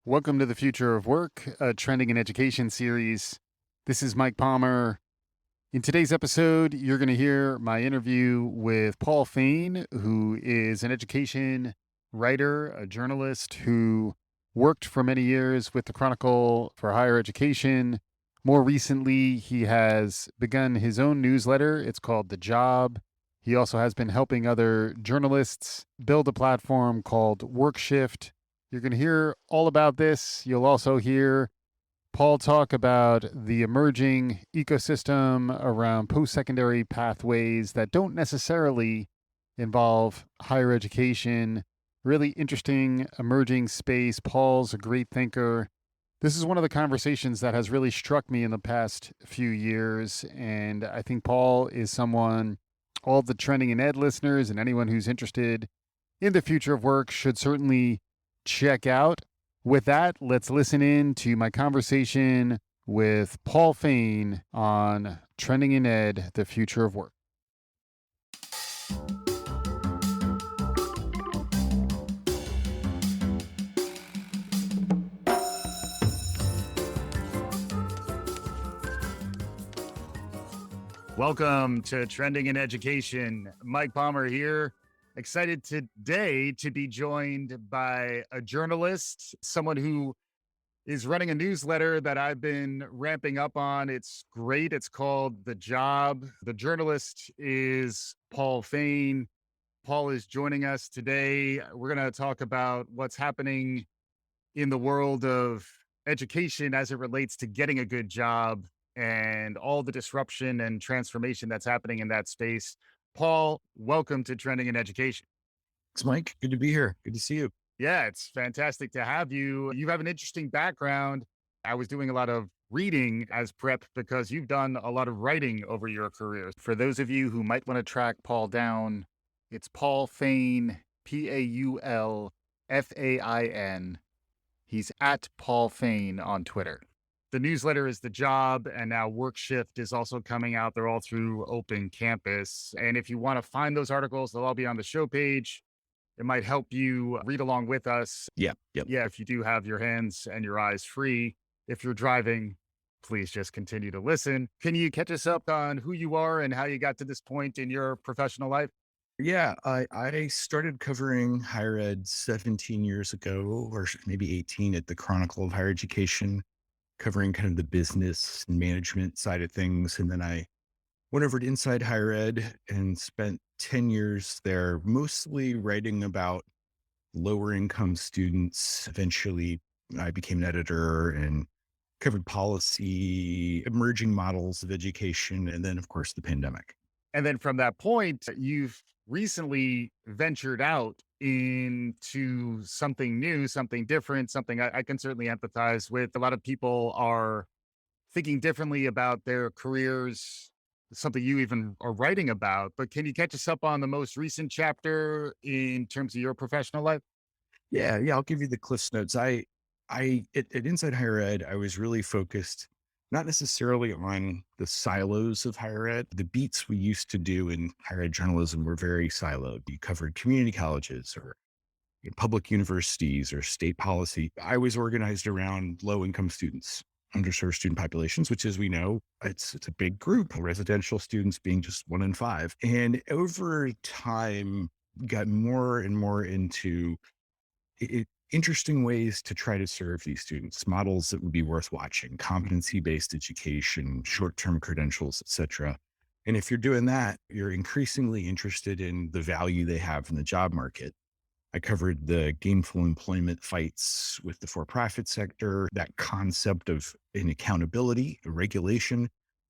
Welcome to the Future of Work, a Trending in Education series. This is Mike Palmer. In today's episode, you're going to hear my interview with Paul Fain, who is an education writer, a journalist who worked for many years with the Chronicle for Higher Education. More recently, he has begun his own newsletter. It's called The Job. He also has been helping other journalists build a platform called WorkShift. You're going to hear all about this. You'll also hear Paul talk about the emerging ecosystem around postsecondary pathways that don't necessarily involve higher education. Really interesting emerging space. Paul's a great thinker. This is one of the conversations that has really struck me in the past few years. And I think Paul is someone all the Trending in Ed listeners and anyone who's interested in the future of work should certainly check out. With that, let's listen in to my conversation with Paul Fain on Trending in Ed, the future of work. Welcome to Trending in Education. Mike Palmer here. Excited today to be joined by a journalist, someone who is running a newsletter that I've been ramping up on. It's great. It's called The Job. The journalist is Paul Fain. Paul is joining us today. We're going to talk about what's happening in the world of education as it relates to getting a good job and all the disruption and transformation that's happening in that space. Paul, welcome to Trending in Education. Thanks, Mike. Good to be here. Good to see you. Yeah, it's fantastic to have you. You have an interesting background. I was doing a lot of reading as prep because you've done a lot of writing over your career. For those of you who might want to track Paul down, it's Paul Fain, Paulfain. He's at Paul Fain on Twitter. The newsletter is The Job, and now WorkShift is also coming out. They're all through Open Campus. And if you want to find those articles, they'll all be on the show page. It might help you read along with us. Yep. Yeah, if you do have your hands and your eyes free. If you're driving, please just continue to listen. Can you catch us up on who you are and how you got to this point in your professional life? Yeah, I started covering higher ed 17 years ago, or maybe 18 at the Chronicle of Higher Education, covering kind of the business and management side of things. And then I went over to Inside Higher Ed and spent 10 years there, mostly writing about lower income students. Eventually, I became an editor and covered policy, emerging models of education, and then, of course, the pandemic. And then from that point, you've recently ventured out into something new, something different, something I can certainly empathize with. A lot of people are thinking differently about their careers, something you even are writing about. But can you catch us up on the most recent chapter in terms of your professional life? Yeah, I'll give you the Cliffs Notes. At Inside Higher Ed, I was really focused not necessarily on the silos of higher ed. The beats we used to do in higher ed journalism were very siloed. You covered community colleges or public universities or state policy. I was organized around low income students, underserved student populations, which, as we know, it's a big group, residential students being just 1 in 5. And over time, got more and more into interesting ways to try to serve these students, models that would be worth watching, competency-based education, short-term credentials, et cetera. And if you're doing that, you're increasingly interested in the value they have in the job market. I covered the gainful employment fights with the for-profit sector, that concept of an accountability, a regulation.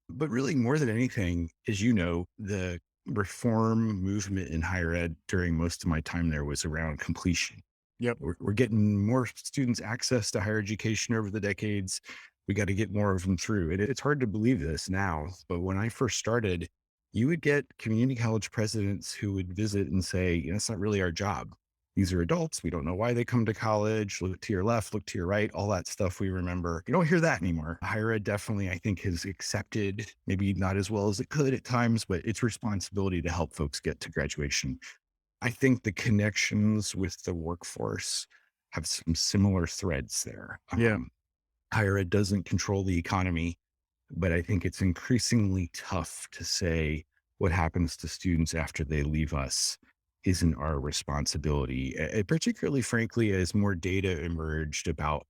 But really, more than anything, as you know, the reform movement in higher ed during most of my time there was around completion. Yep. We're getting more students access to higher education over the decades. We got to get more of them through. And it's hard to believe this now, but when I first started, you would get community college presidents who would visit and say, it's not really our job. These are adults. We don't know why they come to college. Look to your left, look to your right, all that stuff we remember. You don't hear that anymore. Higher ed definitely, I think, has accepted, maybe not as well as it could at times, but its responsibility to help folks get to graduation. I think the connections with the workforce have some similar threads there. Yeah. Higher ed doesn't control the economy, but I think it's increasingly tough to say what happens to students after they leave us isn't our responsibility, particularly, frankly, as more data emerged about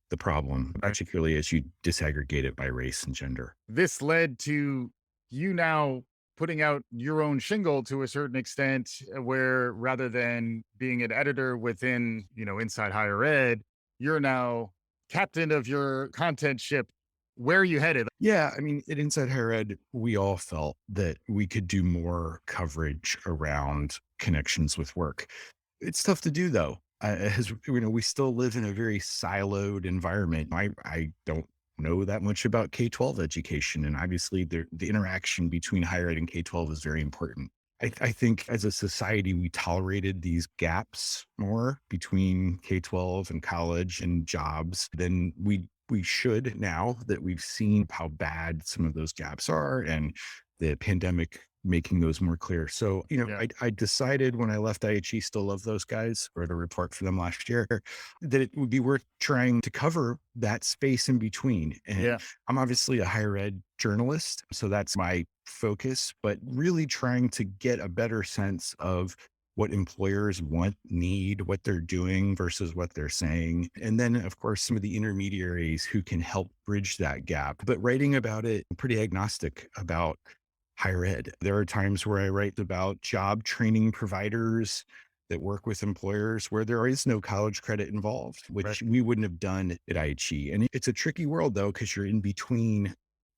the problem, Right. particularly as you disaggregate it by race and gender. This led to you now putting out your own shingle to a certain extent, where rather than being an editor within, inside higher ed, you're now captain of your content ship. Where are you headed? Yeah, I mean, at Inside Higher Ed, we all felt that we could do more coverage around connections with work. It's tough to do, though. As we still live in a very siloed environment. I don't know that much about K-12 education, and obviously, the interaction between higher ed and K-12 is very important. I think as a society, we tolerated these gaps more between K-12 and college and jobs than we should, now that we've seen how bad some of those gaps are and the pandemic making those more clear. So, Yeah. I decided when I left IHE, still love those guys, wrote a report for them last year, that it would be worth trying to cover that space in between. And Yeah. I'm obviously a higher ed journalist, so that's my focus, but really trying to get a better sense of what employers want, need, what they're doing versus what they're saying. And then, of course, some of the intermediaries who can help bridge that gap. But writing about it, I'm pretty agnostic about higher ed. There are times where I write about job training providers that work with employers where there is no college credit involved, Right. which we wouldn't have done at IHE. And it's a tricky world, though, because you're in between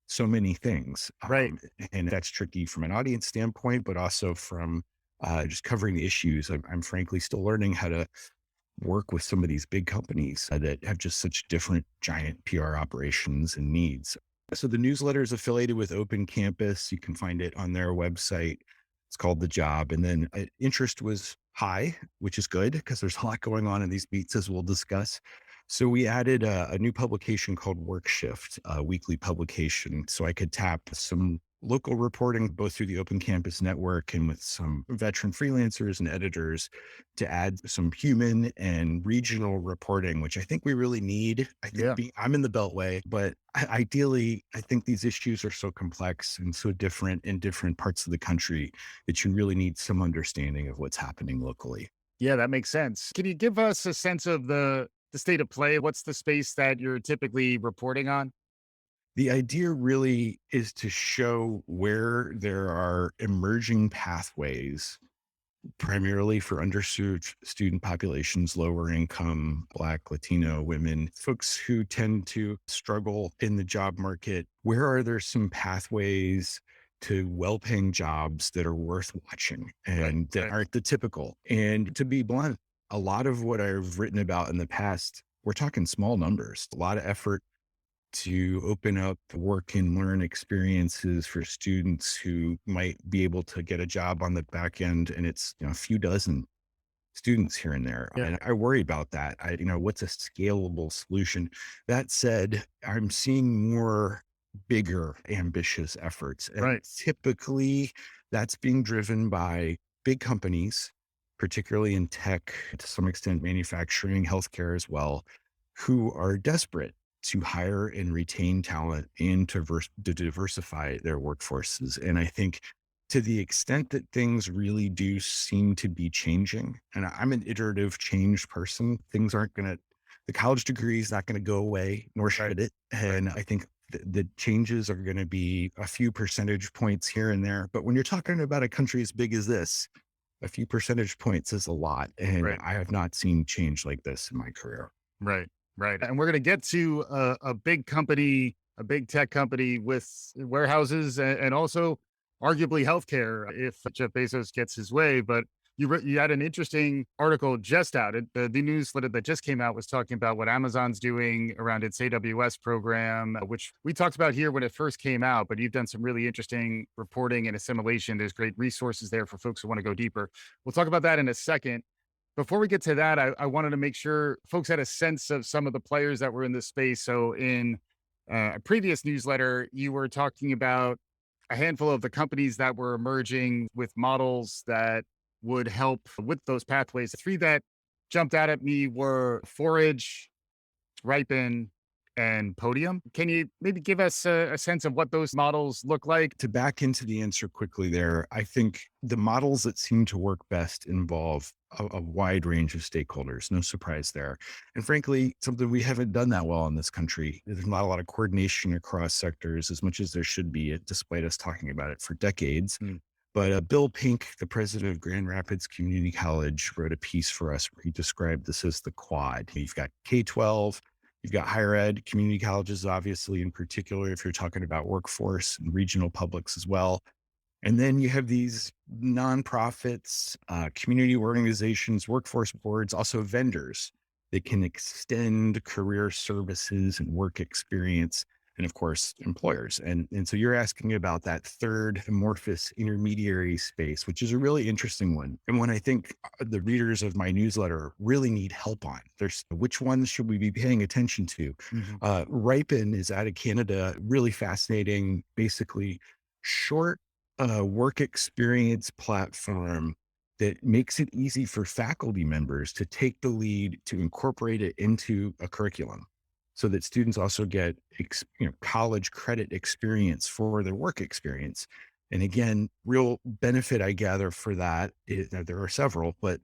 so many things. Right. And that's tricky from an audience standpoint, but also from just covering the issues. I'm frankly still learning how to work with some of these big companies that have just such different giant PR operations and needs. So the newsletter is affiliated with Open Campus. You can find it on their website. It's called The Job. And then interest was high, which is good because there's a lot going on in these beats, as we'll discuss. So we added a new publication called Work Shift, a weekly publication. So I could tap some local reporting, both through the Open Campus network and with some veteran freelancers and editors, to add some human and regional reporting, which I think we really need. I think Yeah. I'm in the Beltway, but ideally, I think these issues are so complex and so different in different parts of the country that you really need some understanding of what's happening locally. Yeah, that makes sense. Can you give us a sense of the state of play? What's the space that you're typically reporting on? The idea really is to show where there are emerging pathways, primarily for underserved student populations, lower income, Black, Latino women, folks who tend to struggle in the job market. Where are there some pathways to well paying jobs that are worth watching Right. and that Right. aren't the typical? And to be blunt, a lot of what I've written about in the past, we're talking small numbers, a lot of effort to open up work and learn experiences for students who might be able to get a job on the back end. And it's, a few dozen students here and there. Yeah. And I worry about that. What's a scalable solution? That said, I'm seeing more bigger, ambitious efforts. And Right. typically that's being driven by big companies, particularly in tech, to some extent, manufacturing, healthcare as well, who are desperate to hire and retain talent and to diversify their workforces. And I think to the extent that things really do seem to be changing, and I'm an iterative change person, things aren't going to, the college degree is not going to go away, nor Right. should it. Right. And I think the changes are going to be a few percentage points here and there. But when you're talking about a country as big as this, a few percentage points is a lot. And Right. I have not seen change like this in my career. Right. Right. And we're going to get to a big company, a big tech company with warehouses and also arguably healthcare if Jeff Bezos gets his way. But you had an interesting article just out. The newsletter that just came out was talking about what Amazon's doing around its AWS program, which we talked about here when it first came out. But you've done some really interesting reporting and assimilation. There's great resources there for folks who want to go deeper. We'll talk about that in a second. Before we get to that, I wanted to make sure folks had a sense of some of the players that were in this space. So, in a previous newsletter, you were talking about a handful of the companies that were emerging with models that would help with those pathways. Three that jumped out at me were forage, ripen, and podium. Can you maybe give us a sense of what those models look like? To back into the answer quickly there, I think the models that seem to work best involve a wide range of stakeholders. No surprise there. And frankly, something we haven't done that well in this country. There's not a lot of coordination across sectors as much as there should be, despite us talking about it for decades. Mm. But Bill Pink, the president of Grand Rapids Community College, wrote a piece for us where he described this as the quad. You've got K-12, you've got higher ed, community colleges, obviously, in particular, if you're talking about workforce and regional publics as well. And then you have these nonprofits, community organizations, workforce boards, also vendors that can extend career services and work experience, and of course, employers. And so you're asking about that third amorphous intermediary space, which is a really interesting one. And one I think the readers of my newsletter really need help on. There's which ones should we be paying attention to? Mhm. Ripen is out of Canada, really fascinating, basically short work experience platform that makes it easy for faculty members to take the lead to incorporate it into a curriculum so that students also get college credit experience for their work experience. And again, real benefit I gather for that is that there are several, but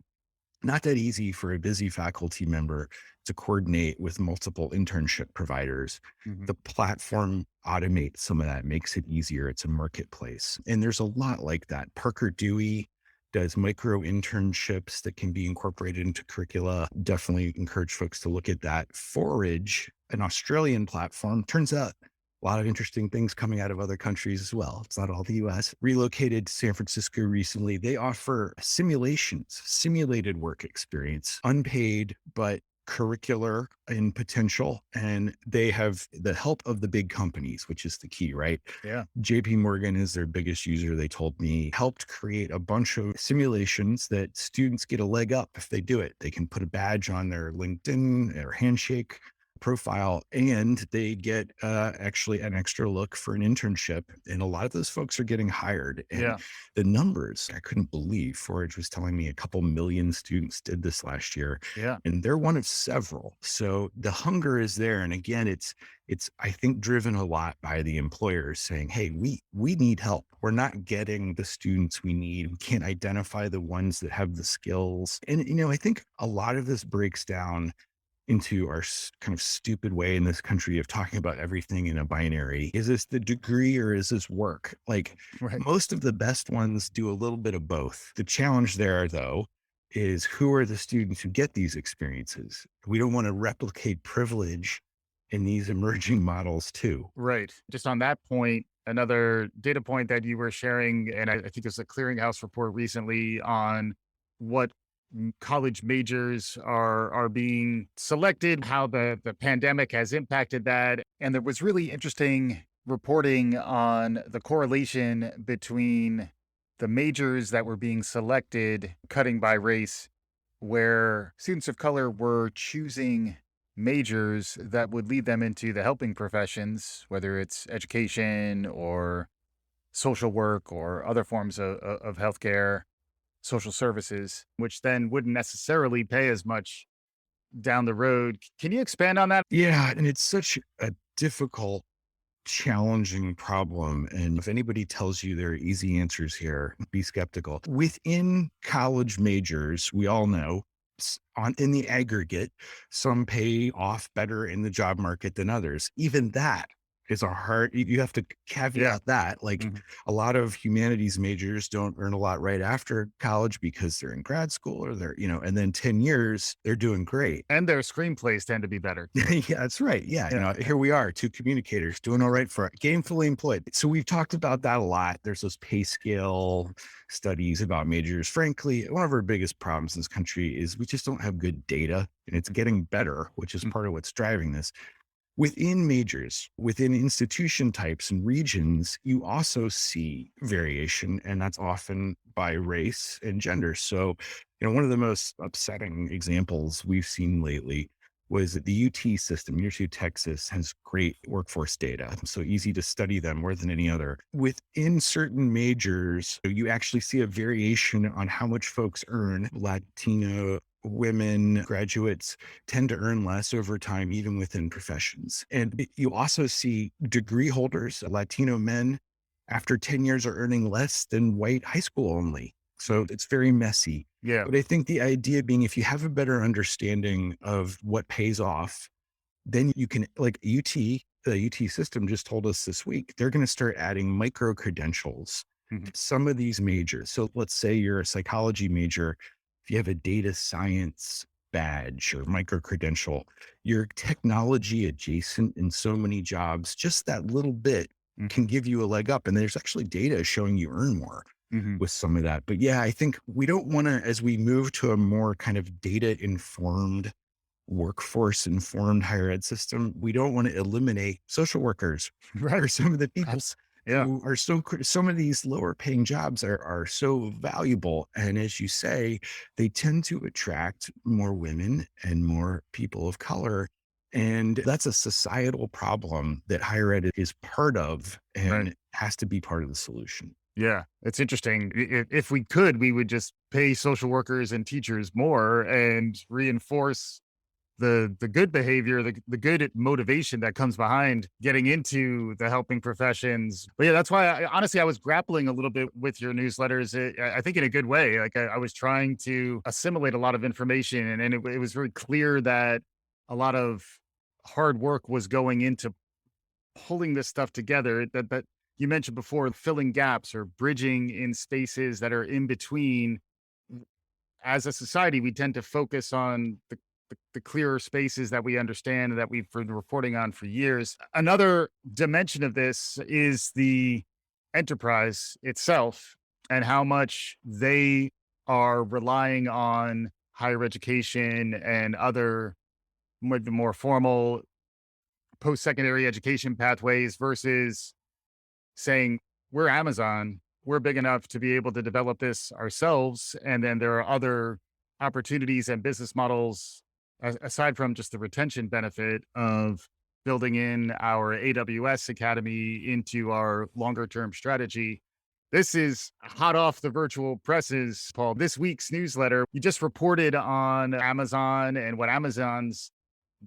not that easy for a busy faculty member to coordinate with multiple internship providers. Mhm. The platform automates some of that, makes it easier. It's a marketplace. And there's a lot like that. Parker Dewey does micro internships that can be incorporated into curricula. Definitely encourage folks to look at that. Forage, an Australian platform, turns out a lot of interesting things coming out of other countries as well. It's not all the US. Relocated to San Francisco recently. They offer simulations, simulated work experience, unpaid, but curricular in potential. And they have the help of the big companies, which is the key, right? Yeah. JP Morgan is their biggest user. They told me helped create a bunch of simulations that students get a leg up if they do it. They can put a badge on their LinkedIn or handshake profile, and they get actually an extra look for an internship. And a lot of those folks are getting hired. And Yeah. the numbers, I couldn't believe. Forage was telling me a couple million students did this last year, Yeah. and they're one of several. So the hunger is there. And again, it's I think driven a lot by the employers saying, hey, we need help. We're not getting the students we need. We can't identify the ones that have the skills. And I think a lot of this breaks down into our kind of stupid way in this country of talking about everything in a binary. Is this the degree or is this work? Like Right. most of the best ones do a little bit of both. The challenge there, though, is who are the students who get these experiences? We don't want to replicate privilege in these emerging models, too. Right. Just on that point, another data point that you were sharing, and I think there's a clearinghouse report recently on what college majors are being selected, how the pandemic has impacted that. And there was really interesting reporting on the correlation between the majors that were being selected, cutting by race, where students of color were choosing majors that would lead them into the helping professions, whether it's education or social work or other forms of healthcare, social services, which then wouldn't necessarily pay as much down the road. Can you expand on that? Yeah. And it's such a difficult, challenging problem. And if anybody tells you there are easy answers here, be skeptical. Within college majors, we all know in the aggregate, some pay off better in the job market than others. Even that is a hard, you have to Yeah. caveat that. Like Mhm. a lot of humanities majors don't earn a lot right after college because they're in grad school or and then 10 years, they're doing great. And their screenplays tend to be better. Yeah, that's right. Yeah. Yeah. Here we are, two communicators doing all right for gainfully employed. So we've talked about that a lot. There's those pay scale studies about majors. Frankly, one of our biggest problems in this country is we just don't have good data, and it's getting better, which is Mm. part of what's driving this. Within majors, within institution types and regions, you also see variation, and that's often by race and gender. So, one of the most upsetting examples we've seen lately was that the UT system, University of Texas, has great workforce data. So easy to study them more than any other. Within certain majors, you actually see a variation on how much folks earn. Latino women graduates tend to earn less over time, even within professions. And you also see degree holders, Latino men, after 10 years are earning less than white high school only. So it's very messy. Yeah. But I think the idea being if you have a better understanding of what pays off, then you can, like the UT system just told us this week, they're going to start adding micro credentials Mhm. to some of these majors. So let's say you're a psychology major. If you have a data science badge or micro credential, you're technology adjacent in so many jobs. Just that little bit Mhm. can give you a leg up. And there's actually data showing you earn more Mhm. with some of that. But yeah, I think we don't want to, as we move to a more kind of data informed workforce informed higher ed system, we don't want to eliminate social workers Right. or some of the people Abs Yeah. who are some of these lower paying jobs are so valuable. And as you say, they tend to attract more women and more people of color. And that's a societal problem that higher ed is part of Right. and has to be part of the solution. Yeah. It's interesting. If we could, we would just pay social workers and teachers more and reinforce the good behavior, the good motivation that comes behind getting into the helping professions. But yeah, that's why honestly I was grappling a little bit with your newsletters. I think in a good way. Like I was trying to assimilate a lot of information, and it was very clear that a lot of hard work was going into pulling this stuff together. That you mentioned before, filling gaps or bridging in spaces that are in between. As a society, we tend to focus on the clearer spaces that we understand and that we've been reporting on for years. Another dimension of this is the enterprise itself and how much they are relying on higher education and other more formal post-secondary education pathways versus saying, we're Amazon, we're big enough to be able to develop this ourselves. And then there are other opportunities and business models aside from just the retention benefit of building in our AWS Academy into our longer term strategy. This is hot off the virtual presses, Paul. This week's newsletter, you just reported on Amazon and what Amazon's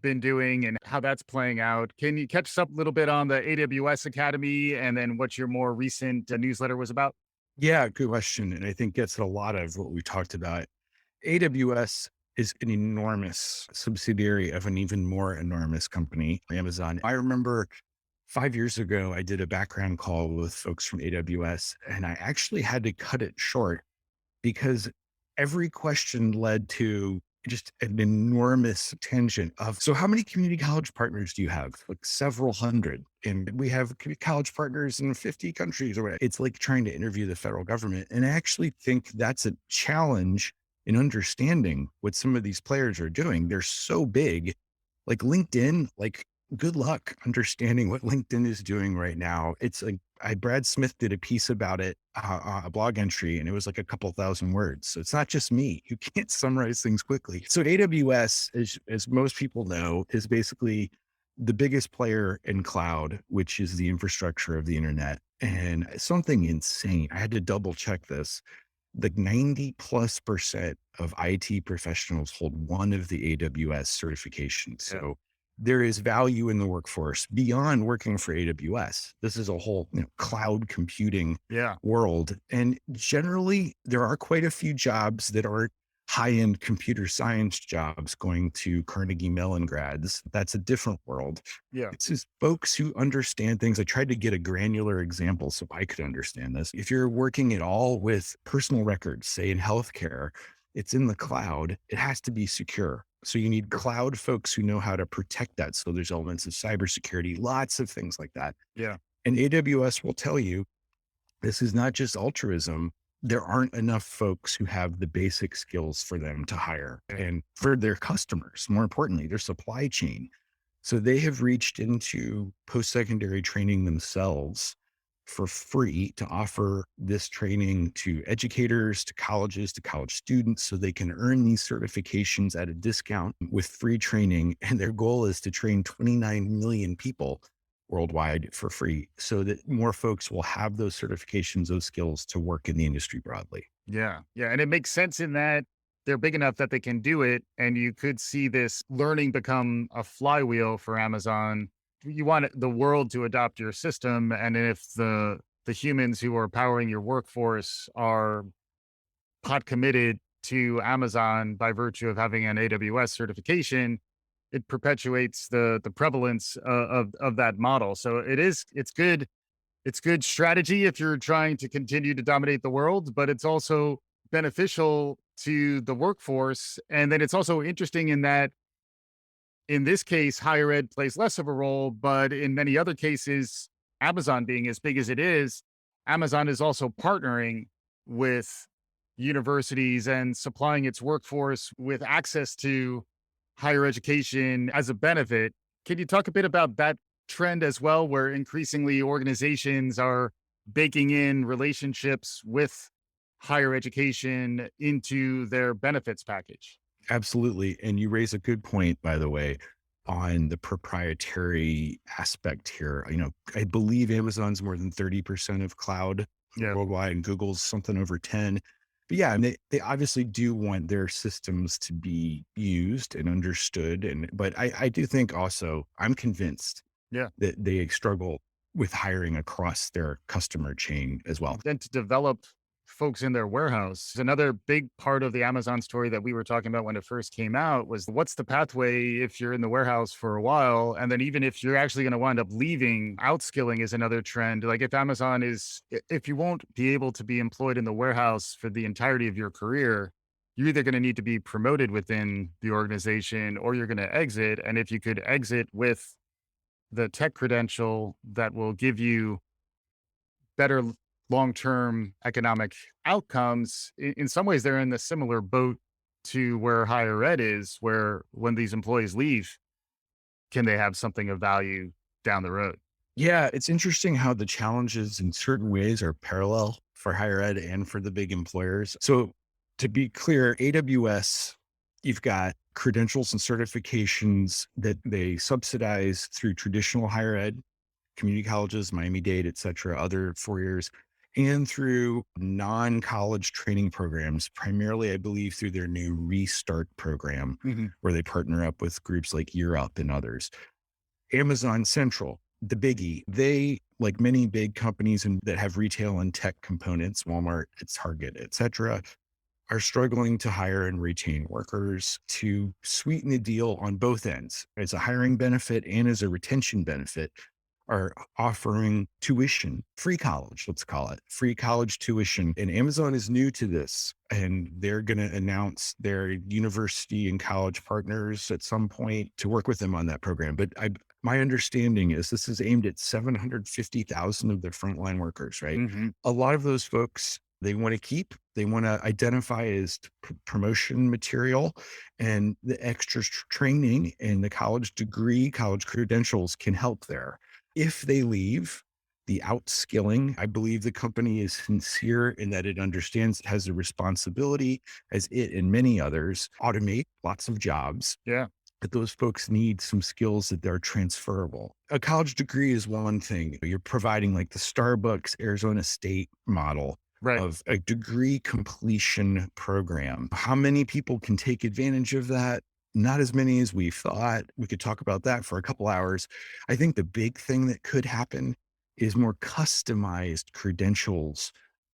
been doing and how that's playing out. Can you catch us up a little bit on the AWS Academy and then what your more recent newsletter was about? Yeah, good question. And I think gets at a lot of what we talked about. AWS is an enormous subsidiary of an even more enormous company, Amazon. I remember 5 years ago, I did a background call with folks from AWS, and I actually had to cut it short because every question led to just an enormous tangent of, so how many community college partners do you have? Like several hundred. And we have college partners in 50 countries or whatever. It's like trying to interview the federal government. And I actually think that's a challenge in understanding what some of these players are doing. They're so big, like LinkedIn, like good luck understanding what LinkedIn is doing right now. It's like Brad Smith did a piece about it, a blog entry, and it was like a couple thousand words. So it's not just me. You can't summarize things quickly. So AWS, as most people know, is basically the biggest player in cloud, which is the infrastructure of the internet. And something insane. I had to double check this. Like 90+% of IT professionals hold one of the AWS certifications. Yeah. So there is value in the workforce beyond working for AWS. This is a whole, cloud computing Yeah. world. And generally, there are quite a few jobs that are high-end computer science jobs going to Carnegie Mellon grads. That's a different world. Yeah. It's just folks who understand things. I tried to get a granular example so I could understand this. If you're working at all with personal records, say in healthcare, it's in the cloud, it has to be secure. So you need cloud folks who know how to protect that. So there's elements of cybersecurity, lots of things like that. Yeah. And AWS will tell you this is not just altruism. There aren't enough folks who have the basic skills for them to hire and for their customers, more importantly, their supply chain. So they have reached into post-secondary training themselves for free to offer this training to educators, to colleges, to college students, so they can earn these certifications at a discount with free training. And their goal is to train 29 million people worldwide for free so that more folks will have those certifications, those skills to work in the industry broadly. Yeah. Yeah. And it makes sense in that. they're big enough that they can do it. And you could see this learning become a flywheel for Amazon. You want the world to adopt your system. And if the humans who are powering your workforce are pot committed to Amazon by virtue of having an AWS certification, it perpetuates the prevalence of that model. So it's good strategy if you're trying to continue to dominate the world, but it's also beneficial to the workforce. And then it's also interesting in that in this case, higher ed plays less of a role, but in many other cases, Amazon being as big as it is, Amazon is also partnering with universities and supplying its workforce with access to higher education as a benefit. Can you talk a bit about that trend as well, where increasingly organizations are baking in relationships with higher education into their benefits package? Absolutely. And you raise a good point, by the way, on the proprietary aspect here. I believe Amazon's more than 30% of cloud Yeah. worldwide, and Google's something over 10. But yeah, and they obviously do want their systems to be used and understood. But I do think also, I'm convinced Yeah. that they struggle with hiring across their customer chain as well. Then to develop folks in their warehouse. Another big part of the Amazon story that we were talking about when it first came out was what's the pathway if you're in the warehouse for a while? And then even if you're actually going to wind up leaving, outskilling is another trend. Like if Amazon is, if you won't be able to be employed in the warehouse for the entirety of your career, you're either going to need to be promoted within the organization or you're going to exit. And if you could exit with the tech credential that will give you better long-term economic outcomes, in some ways they're in the similar boat to where higher ed is, where when these employees leave, can they have something of value down the road? Yeah, it's interesting how the challenges in certain ways are parallel for higher ed and for the big employers. So, to be clear, AWS, you've got credentials and certifications that they subsidize through traditional higher ed, community colleges, Miami-Dade, et cetera, other 4 years, and through non-college training programs, primarily, I believe, through their new Restart program, Mhm. where they partner up with groups like Year Up and others. Amazon Central, the biggie, they, like many big companies that have retail and tech components, Walmart, Target, et cetera, are struggling to hire and retain workers to sweeten the deal on both ends as a hiring benefit and as a retention benefit, are offering tuition, free college, let's call it free college tuition. And Amazon is new to this, and they're going to announce their university and college partners at some point to work with them on that program. But my understanding is this is aimed at 750,000 of their frontline workers, right? Mhm. A lot of those folks they want to keep, they want to identify as promotion material, and the extra training and the college degree, college credentials can help there. If they leave, the outskilling, I believe the company is sincere in that it understands it has a responsibility, as it and many others automate lots of jobs. Yeah. But those folks need some skills that are transferable. A college degree is one thing. You're providing like the Starbucks, Arizona State model Right. of a degree completion program. How many people can take advantage of that? Not as many as we thought. We could talk about that for a couple hours. I think the big thing that could happen is more customized credentials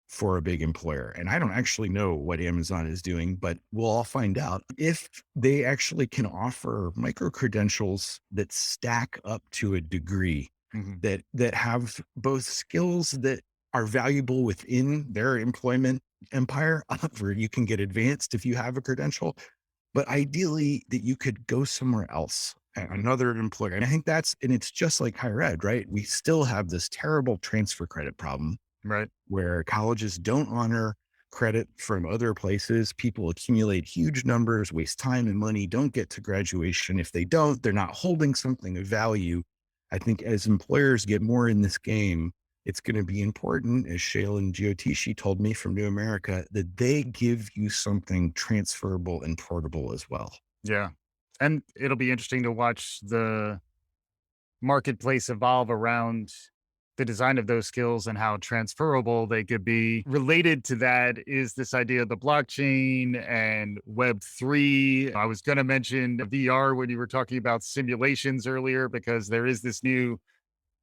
for a big employer. And I don't actually know what Amazon is doing, but we'll all find out if they actually can offer micro credentials that stack up to a degree, Mhm. that have both skills that are valuable within their employment empire, where you can get advanced if you have a credential, but ideally that you could go somewhere else, another employer. And I think and it's just like higher ed, right? We still have this terrible transfer credit problem Right. where colleges don't honor credit from other places. People accumulate huge numbers, waste time and money, don't get to graduation. If they don't, they're not holding something of value. I think as employers get more in this game, it's going to be important, as Shaylin Giotishi told me from New America, that they give you something transferable and portable as well. Yeah. And it'll be interesting to watch the marketplace evolve around the design of those skills and how transferable they could be. Related to that is this idea of the blockchain and Web3. I was going to mention VR when you were talking about simulations earlier, because there is this new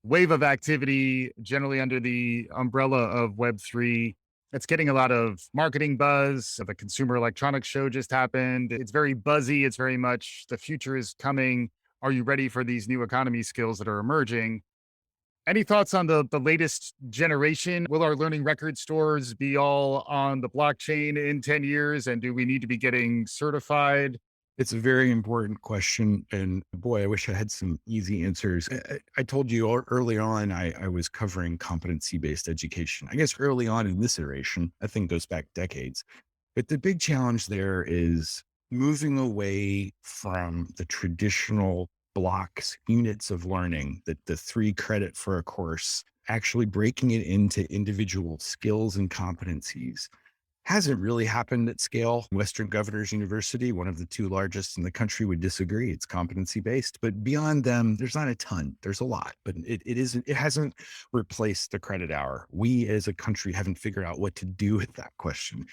wave of activity generally under the umbrella of Web3. It's getting a lot of marketing buzz. The Consumer Electronics Show just happened. It's very buzzy. It's very much the future is coming. Are you ready for these new economy skills that are emerging? Any thoughts on the latest generation? Will our learning record stores be all on the blockchain in 10 years? And do we need to be getting certified? It's a very important question. And boy, I wish I had some easy answers. I told you early on, I was covering competency based education. I guess early on in this iteration, I think goes back decades. But the big challenge there is moving away from the traditional blocks, units of learning, that the 3 credit for a course, actually breaking it into individual skills and competencies. Hasn't really happened at scale. Western Governors University, one of the 2 largest in the country, would disagree. It's competency based, but beyond them, there's not a ton. There's a lot, but it hasn't replaced the credit hour. We as a country haven't figured out what to do with that question.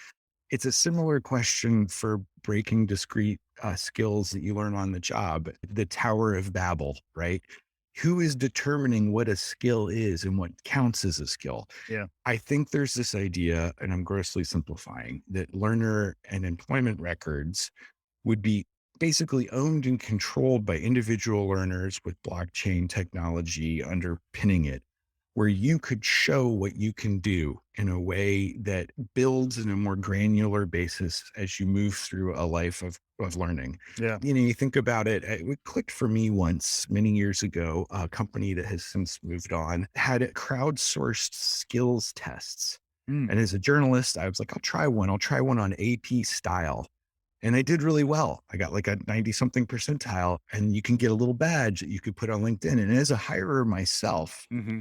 It's a similar question for breaking discrete skills that you learn on the job, the Tower of Babel, right? Who is determining what a skill is and what counts as a skill? Yeah. I think there's this idea, and I'm grossly simplifying, that learner and employment records would be basically owned and controlled by individual learners with blockchain technology underpinning it, where you could show what you can do in a way that builds in a more granular basis as you move through a life of learning. Yeah. You think about it, it clicked for me once many years ago. A company that has since moved on had crowdsourced skills tests. Mm. And as a journalist, I was like, I'll try one. I'll try one on AP style. And I did really well. I got like a 90 something percentile, and you can get a little badge that you could put on LinkedIn. And as a hirer myself, Hmm.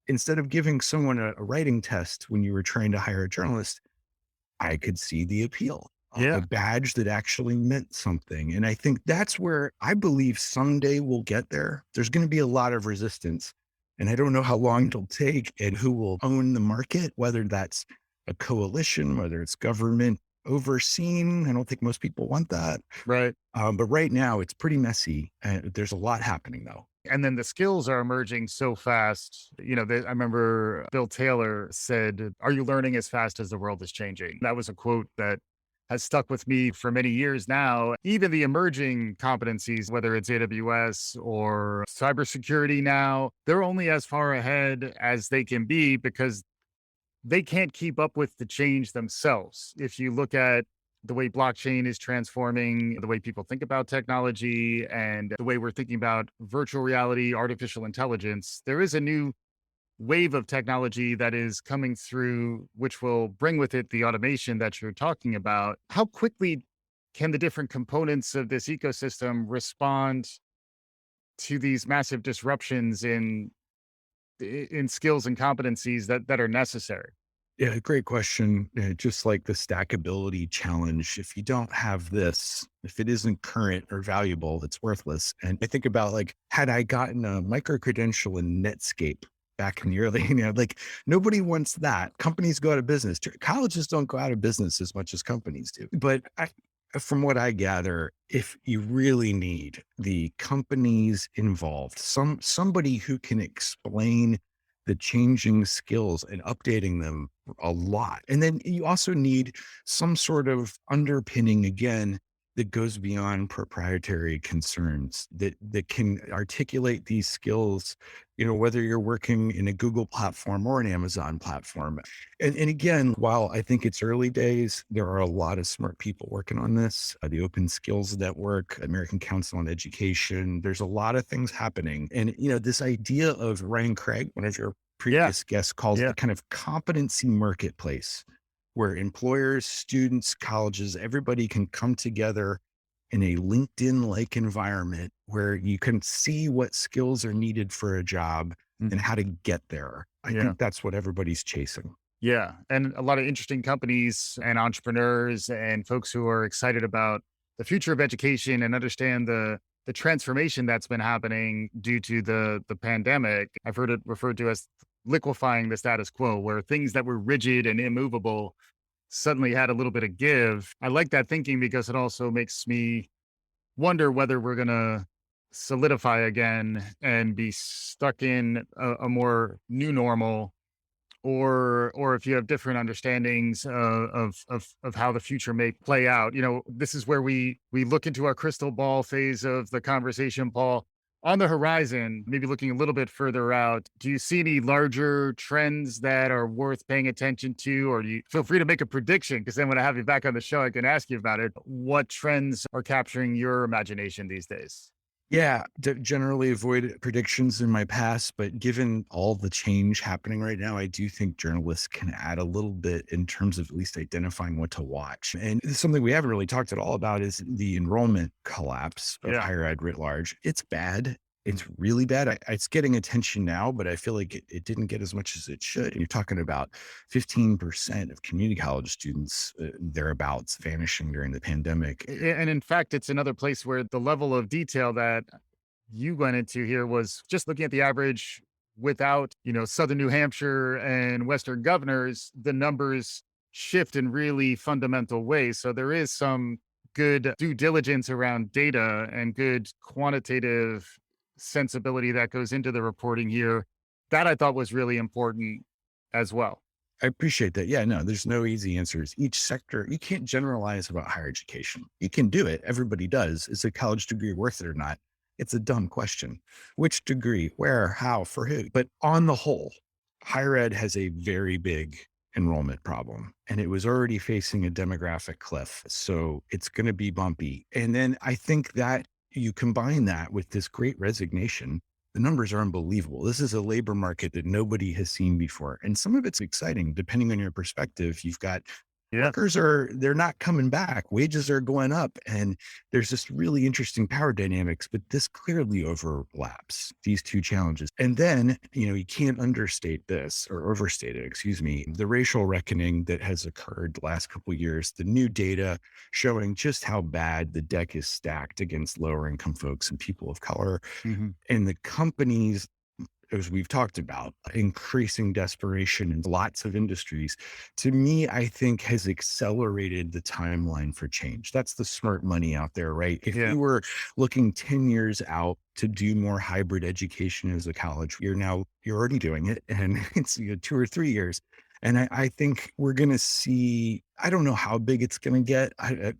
instead of giving someone a writing test when you were trying to hire a journalist, I could see the appeal, a Yeah. badge that actually meant something. And I think that's where I believe someday we'll get there. There's going to be a lot of resistance. And I don't know how long it'll take and who will own the market, whether that's a coalition, whether it's government overseen. I don't think most people want that. Right. But right now it's pretty messy. There's a lot happening though. And then the skills are emerging so fast. I remember Bill Taylor said, "Are you learning as fast as the world is changing?" That was a quote that has stuck with me for many years now. Even the emerging competencies, whether it's AWS or cybersecurity now, they're only as far ahead as they can be because they can't keep up with the change themselves. If you look at the way blockchain is transforming the way people think about technology and the way we're thinking about virtual reality, artificial intelligence, there is a new wave of technology that is coming through, which will bring with it the automation that you're talking about. How quickly can the different components of this ecosystem respond to these massive disruptions in skills and competencies that are necessary? Yeah, great question. Just like the stackability challenge, if you don't have this, if it isn't current or valuable, it's worthless. And I think about like, had I gotten a micro credential in Netscape back in the early, like nobody wants that. Companies go out of business. Colleges don't go out of business as much as companies do. But from what I gather, if you really need the companies involved, somebody who can explain the changing skills and updating them a lot. And then you also need some sort of underpinning again that goes beyond proprietary concerns that can articulate these skills, whether you're working in a Google platform or an Amazon platform. And again, while I think it's early days, there are a lot of smart people working on this. The Open Skills Network, American Council on Education, there's a lot of things happening. And, this idea of Ryan Craig, one of your Yeah. previous guests calls Yeah. the kind of competency marketplace, where employers, students, colleges, everybody can come together in a LinkedIn-like environment where you can see what skills are needed for a job and Mhm. how to get there. I Yeah. think that's what everybody's chasing. Yeah. And a lot of interesting companies and entrepreneurs and folks who are excited about the future of education and understand the the transformation that's been happening due to the pandemic. I've heard it referred to as liquefying the status quo, where things that were rigid and immovable suddenly had a little bit of give. I like that thinking because it also makes me wonder whether we're going to solidify again and be stuck in a more new normal, or if you have different understandings of how the future may play out. This is where we look into our crystal ball phase of the conversation, Paul. On the horizon, maybe looking a little bit further out, do you see any larger trends that are worth paying attention to? Or do you feel free to make a prediction? Because then when I have you back on the show, I can ask you about it. What trends are capturing your imagination these days? Yeah, generally avoid predictions in my past, but given all the change happening right now, I do think journalists can add a little bit in terms of at least identifying what to watch. And this is something we haven't really talked at all about is the enrollment collapse of Yeah. higher ed writ large. It's bad. It's really bad. It's getting attention now, but I feel like it didn't get as much as it should. And you're talking about 15% of community college students, thereabouts, vanishing during the pandemic. And in fact, it's another place where the level of detail that you went into here was just looking at the average without, Southern New Hampshire and Western governors, the numbers shift in really fundamental ways. So there is some good due diligence around data and good quantitative sensibility that goes into the reporting here. That I thought was really important as well. I appreciate that. Yeah, no, there's no easy answers. Each sector, you can't generalize about higher education. You can do it. Everybody does. Is a college degree worth it or not? It's a dumb question. Which degree, where, how, for who? But on the whole, higher ed has a very big enrollment problem and it was already facing a demographic cliff. So it's going to be bumpy. And then I think that you combine that with this great resignation, the numbers are unbelievable. This is a labor market that nobody has seen before. And some of it's exciting, depending on your perspective. You've got Yeah. they're not coming back. Wages are going up. And there's this really interesting power dynamics, but this clearly overlaps these two challenges. And then, you can't understate this or overstate it, excuse me, the racial reckoning that has occurred the last couple of years, the new data showing just how bad the deck is stacked against lower income folks and people of color Mhm. and the companies, as we've talked about, increasing desperation in lots of industries, to me, I think has accelerated the timeline for change. That's the smart money out there, right? If Yeah. you were looking 10 years out to do more hybrid education as a college, you're already doing it. And it's 2 or 3 years. And I think we're going to see, I don't know how big it's going to get.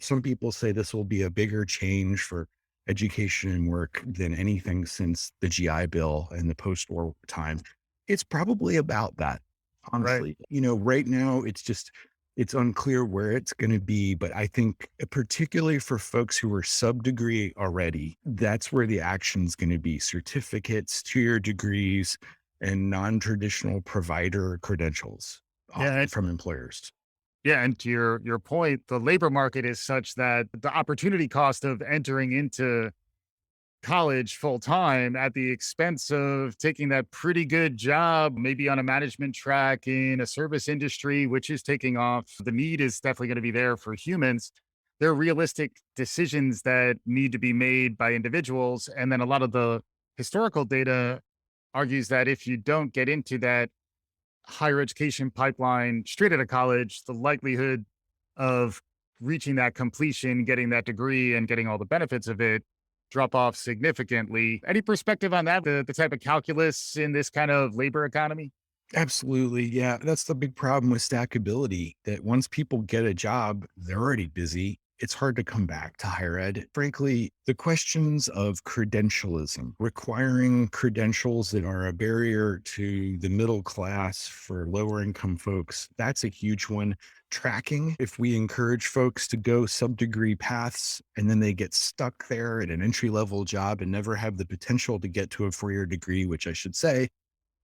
Some people say this will be a bigger change for education and work than anything since the GI Bill and the post-war time. It's probably about that, Right. honestly. Right now it's unclear where it's going to be, but I think particularly for folks who are sub-degree already, that's where the action's going to be. Certificates, 2-year degrees, and non-traditional provider credentials, Yeah. often from employers. Yeah, and to your point, the labor market is such that the opportunity cost of entering into college full time at the expense of taking that pretty good job, maybe on a management track in a service industry, which is taking off. The need is definitely going to be there for humans. There are realistic decisions that need to be made by individuals. And then a lot of the historical data argues that if you don't get into that higher education pipeline straight out of college, the likelihood of reaching that completion, getting that degree, and getting all the benefits of it drop off significantly. Any perspective on that? The type of calculus in this kind of labor economy? Absolutely. Yeah. That's the big problem with stackability that once people get a job, they're already busy. It's hard to come back to higher ed. Frankly, the questions of credentialism, requiring credentials that are a barrier to the middle class for lower income folks, that's a huge one. Tracking, if we encourage folks to go sub degree paths and then they get stuck there at an entry level job and never have the potential to get to a 4-year degree, which I should say,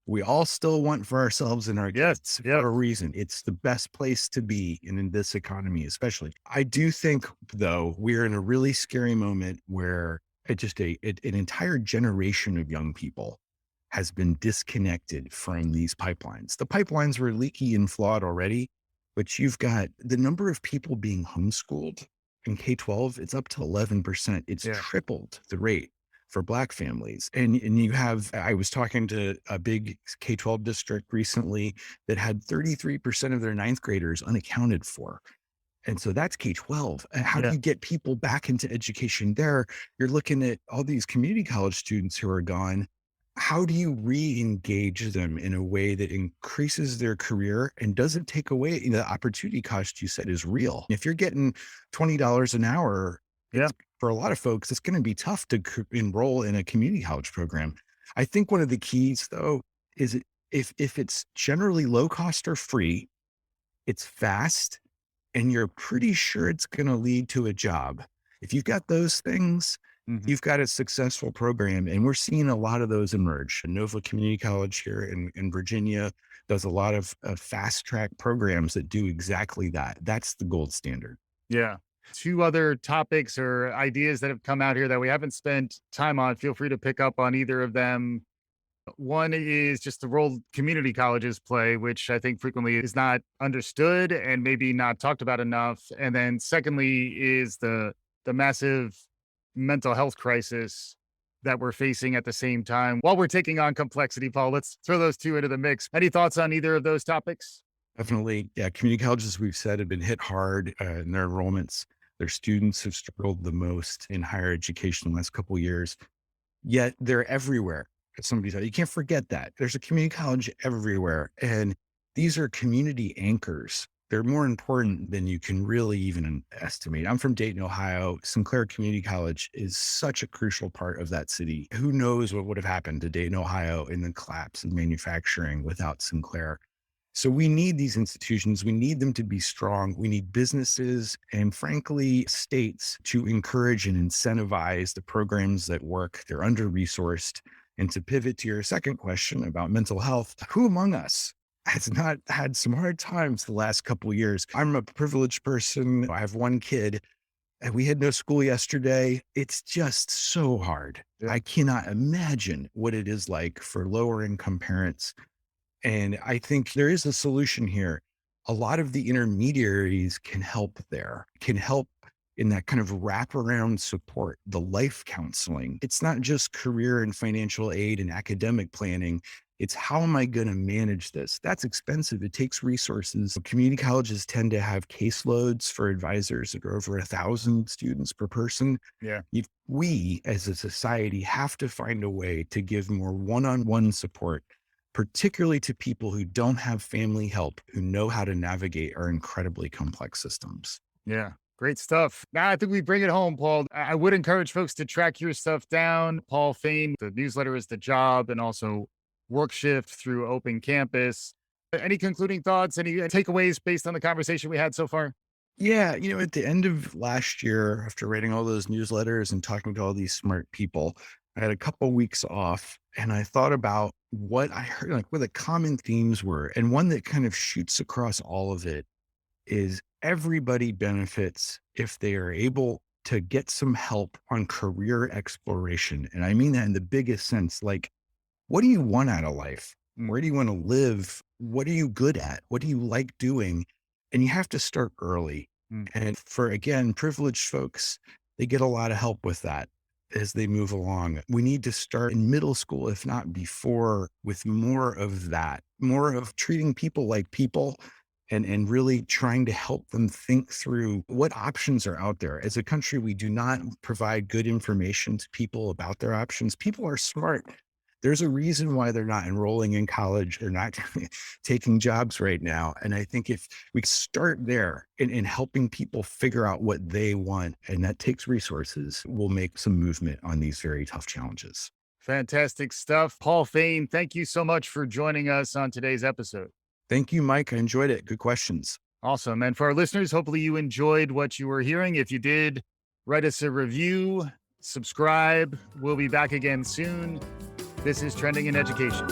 we all still want for ourselves and our Yes. kids Yep. for a reason. It's the best place to be in this economy, especially. I do think, though, we're in a really scary moment where an entire generation of young people has been disconnected from these pipelines. The pipelines were leaky and flawed already, but you've got the number of people being homeschooled In K-12, it's up to 11%. It's Yeah. tripled the rate for Black families. And you have, I was talking to a big K-12 district recently that had 33% of their ninth graders unaccounted for. And so that's K-12. And how do Yeah. you get people back into education there? You're looking at all these community college students who are gone. How do you re-engage them in a way that increases their career and doesn't take away the opportunity cost you said is real? If you're getting $20 an hour, Yeah. it's for a lot of folks, it's going to be tough to enroll in a community college program. I think one of the keys though is if it's generally low cost or free, it's fast, and you're pretty sure it's gonna lead to a job. If you've got those things, Mhm. you've got a successful program, and we're seeing a lot of those emerge. Nova Community College here in Virginia does a lot of fast track programs that do exactly that. That's the gold standard. Yeah. Two other topics or ideas that have come out here that we haven't spent time on. Feel free to pick up on either of them. One is just the role community colleges play, which I think frequently is not understood and maybe not talked about enough. And then secondly is the massive mental health crisis that we're facing at the same time while we're taking on complexity. Paul, let's throw those two into the mix. Any thoughts on either of those topics? Definitely. Yeah. Community colleges, we've said, have been hit hard in their enrollments. Their students have struggled the most in higher education in the last couple of years. Yet they're everywhere. As somebody said, you can't forget that. There's a community college everywhere. And these are community anchors. They're more important than you can really even estimate. I'm from Dayton, Ohio. Sinclair Community College is such a crucial part of that city. Who knows what would have happened to Dayton, Ohio in the collapse of manufacturing without Sinclair? So we need these institutions. We need them to be strong. We need businesses and frankly, states to encourage and incentivize the programs that work. They're under-resourced. And to pivot to your second question about mental health, who among us has not had some hard times the last couple of years? I'm a privileged person. I have one kid and we had no school yesterday. It's just so hard. Yeah. I cannot imagine what it is like for lower income parents, and I think there is a solution here. A lot of the intermediaries can help there, can help in that kind of wraparound support, the life counseling. It's not just career and financial aid and academic planning. It's how am I going to manage this? That's expensive. It takes resources. Community colleges tend to have caseloads for advisors that are over 1,000 students per person. Yeah. We as a society have to find a way to give more one-on-one support, particularly to people who don't have family help, who know how to navigate our incredibly complex systems. Yeah. Great stuff. Now, I think we bring it home, Paul. I would encourage folks to track your stuff down. Paul Fain, the newsletter is The Job, and also Work Shift through Open Campus. Any concluding thoughts? Any takeaways based on the conversation we had so far? Yeah, at the end of last year, after writing all those newsletters and talking to all these smart people, I had a couple weeks off and I thought about what I heard, like what the common themes were. And one that kind of shoots across all of it is everybody benefits if they are able to get some help on career exploration. And I mean that in the biggest sense. Like, what do you want out of life? Mm. Where do you want to live? What are you good at? What do you like doing? And you have to start early. Mm. And for, again, privileged folks, they get a lot of help with that as they move along. We need to start in middle school, if not before, with more of that, more of treating people like people and really trying to help them think through what options are out there. As a country, we do not provide good information to people about their options. People are smart. There's a reason why they're not enrolling in college. They're not taking jobs right now. And I think if we start there in helping people figure out what they want, and that takes resources, we'll make some movement on these very tough challenges. Fantastic stuff. Paul Fain, thank you so much for joining us on today's episode. Thank you, Mike. I enjoyed it. Good questions. Awesome. And for our listeners, hopefully you enjoyed what you were hearing. If you did, write us a review, subscribe. We'll be back again soon. This is Trending in Education.